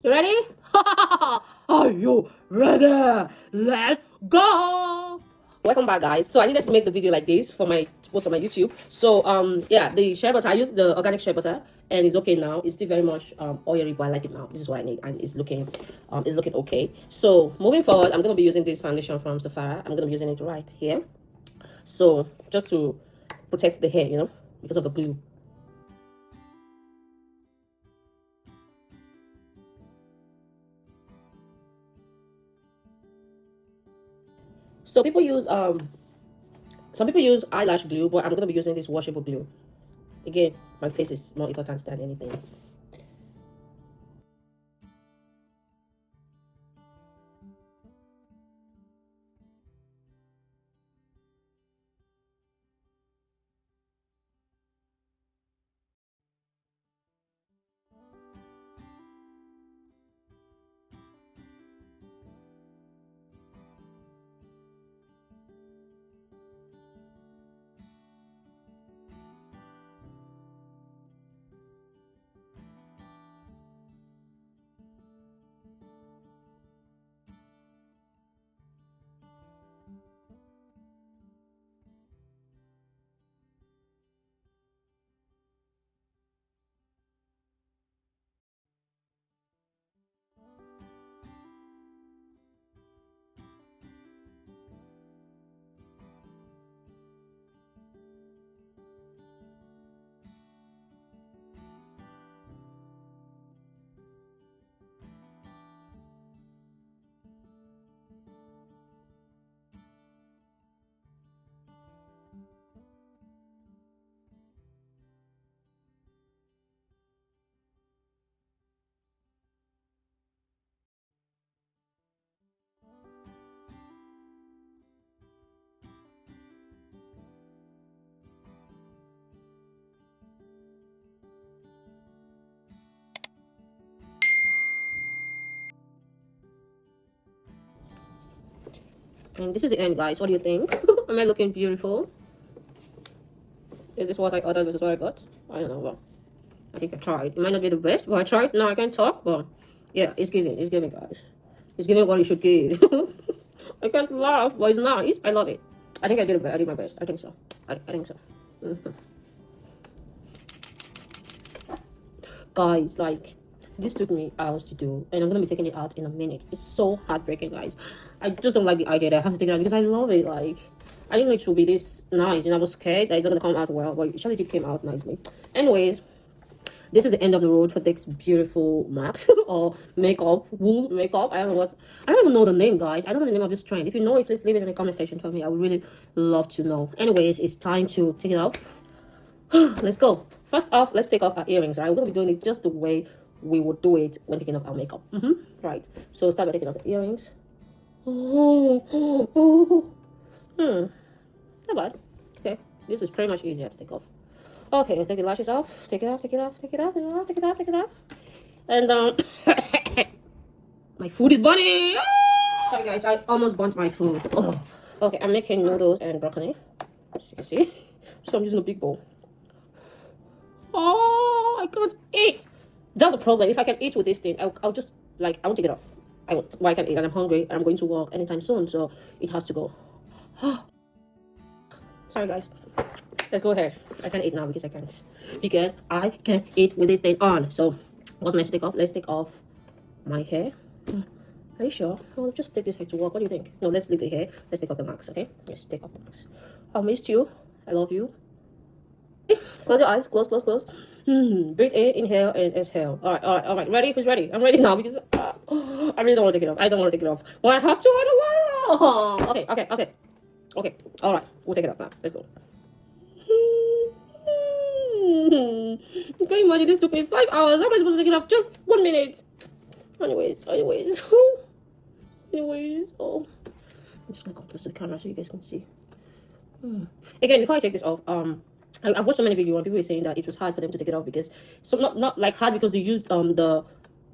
You ready? Are you ready? Let's go! Welcome back, guys. So I needed to make the video like this for my post on my YouTube. So yeah, the shea butter, I used the organic shea butter and it's okay now. It's still very much oily, but I like it now. This is what I need and it's looking okay. So moving forward, I'm gonna be using this foundation from Sephora. I'm gonna be using it right here. So just to protect the hair, you know, because of the glue. So people use some people use eyelash glue, but I'm gonna be using this washable glue. Again, my face is more important than anything. And this is the end, guys. What do you think? Am I looking beautiful? Is this what I ordered? This is what I got? I don't know. Well, I think I tried. It might not be the best, but I tried. Now I can talk, but yeah, it's giving. It's giving, guys. It's giving what it should give. I can't laugh, but it's nice. I love it. I think I did it. I did my best. I think so. I think so. Guys, like, this took me hours to do, and I'm gonna be taking it out in a minute. It's so heartbreaking, guys. I just don't like the idea that I have to take it out because I love it. Like, I didn't know it would be this nice, and I was scared that it's not gonna come out well, but it actually did came out nicely. Anyways, this is the end of the road for this beautiful mask or makeup, wool makeup. I don't know what, I don't even know the name, guys. I don't know the name of this trend. If you know it, please leave it in the comment section for me. I would really love to know. Anyways, it's time to take it off. Let's go. First off, let's take off our earrings, right? We're gonna be doing it just the way we would do it when taking off our makeup. Right. So start by taking off the earrings. Not bad. Okay. This is pretty much easier to take off. Okay, take the lashes off. Take it off, take it off, take it off, take it off, take it off, take it off. And my food is burning. Sorry guys, I almost burnt my food. Oh. Okay, I'm making noodles and broccoli. As you can see. So I'm using a big bowl. Oh, I can't eat. That's the problem. If I can eat with this thing, I'll just, like, I won't take it off. I won't. Why can't eat? And I'm hungry and I'm going to work anytime soon, so it has to go. Sorry guys. Let's go ahead. I can't eat now because I can't. Because I can't eat with this thing on. So what's next to take off? Let's take off my hair. Are you sure? I'll just take this hair to work. What do you think? No, let's leave the hair. Let's take off the mask, okay? Let's take off the mask. I missed you. I love you. Close your eyes. Close, close, close. Breathe in, inhale, and exhale. All right. Ready? Who's ready? I'm ready now because I really don't want to take it off. I don't want to take it off. Well, I have to. I don't want. Okay. All right. We'll take it off now. Let's go. Can you imagine this took me 5 hours? How am I supposed to take it off just 1 minute? Anyways. Oh, I'm just gonna come close to the camera so you guys can see. Again, before I take this off, I've watched so many videos and people were saying that it was hard for them to take it off because not like hard because they used the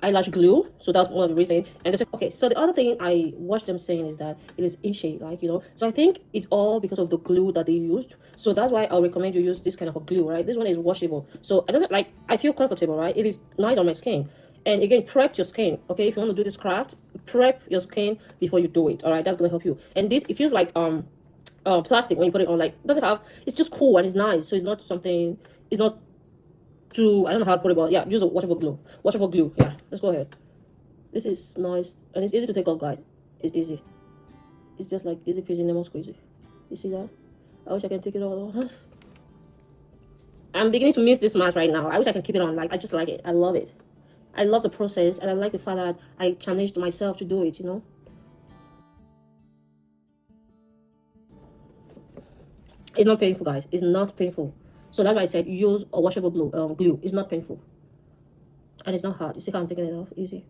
eyelash glue, so that's one of the reasons. And they said, okay, so the other thing I watched them saying is that it is itchy, like, you know, so I think it's all because of the glue that they used. So that's why I'll recommend you use this kind of a glue, right? This one is washable, so it doesn't, like, I feel comfortable, right? It is nice on my skin, And again, prep your skin. Okay, if you want to do this craft, prep your skin before you do it. All right, that's gonna help you. And this, it feels like plastic when you put it on. Like, doesn't have, it's just cool and it's nice. So it's not something, it's not too, I don't know how to put it, but yeah, use a washable glue. Washable glue. Yeah, let's go ahead. This is nice and it's easy to take off, guys. It's easy. It's just like easy peasy lemon squeezy. You see that? I wish I can take it all off. I'm beginning to miss this mask right now. I wish I can keep it on. Like, I just like it. I love it. I love the process, and I like the fact that I challenged myself to do it, you know? It's not painful, guys. It's not painful. So that's why I said use a washable glue. It's not painful. And it's not hard. You see how I'm taking it off? Easy.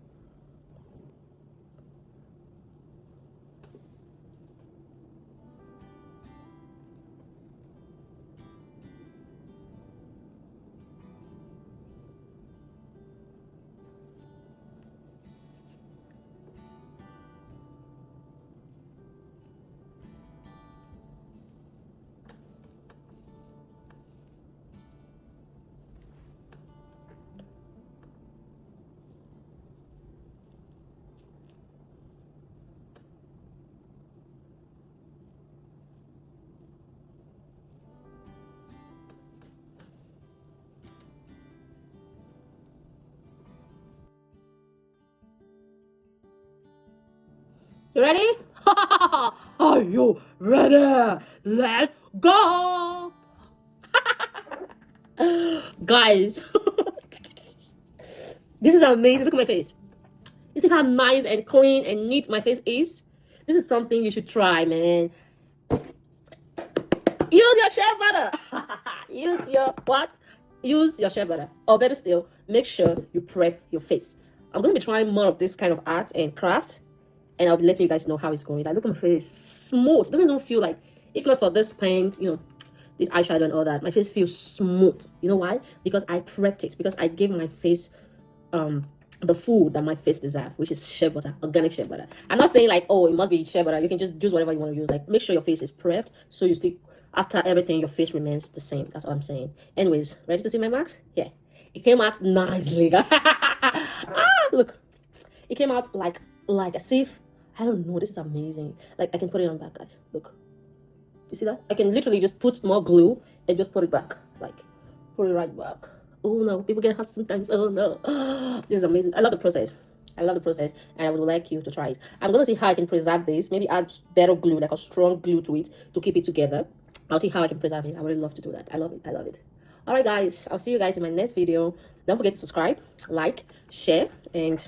You ready? Are you ready? Let's go! Guys, this is amazing. Look at my face. You see how nice and clean and neat my face is? This is something you should try, man. Use your shea butter. Use your what? Use your shea butter. Or better still, make sure you prep your face. I'm going to be trying more of this kind of art and craft. And I'll be letting you guys know how it's going. Like, look at my face. Smooth. It doesn't even feel like, if not for this paint, you know, this eyeshadow and all that, my face feels smooth. You know why? Because I prepped it. Because I gave my face the food that my face deserves, which is shea butter, organic shea butter. I'm not saying like, oh, it must be shea butter. You can just use whatever you want to use. Like, make sure your face is prepped so you still, after everything, your face remains the same. That's what I'm saying. Anyways, ready to see my marks? Yeah. It came out nicely. Look. It came out like as if, I don't know, this is amazing. Like, I can put it on back, guys. Look. You see that? I can literally just put more glue and just put it back. Like, put it right back. Oh no, people get hurt sometimes. Oh no. This is amazing. I love the process. I love the process, and I would like you to try it. I'm gonna see how I can preserve this. Maybe add better glue, like a strong glue to it to keep it together. I'll see how I can preserve it. I would love to do that. I love it. I love it. All right, guys. I'll see you guys in my next video. Don't forget to subscribe, like, share, and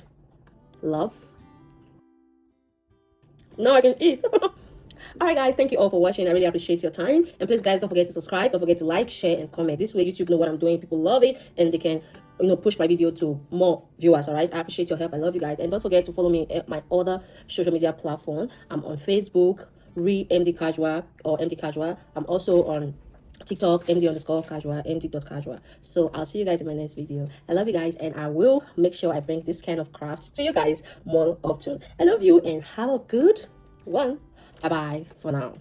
love. Now I can eat. All right, guys, thank you all for watching. I really appreciate your time. And please, guys, don't forget to subscribe. Don't forget to like, share, and comment. This way YouTube know what I'm doing. People love it, and they can, you know, push my video to more viewers. All right, I appreciate your help. I love you guys. And don't forget to follow me at my other social media platform. I'm on Facebook, MD Casual or MD Casual. I'm also on TikTok, MD_casual, MD.casual. So I'll see you guys in my next video. I love you guys, and I will make sure I bring this kind of crafts to you guys more often. I love you, and have a good one. Bye bye for now.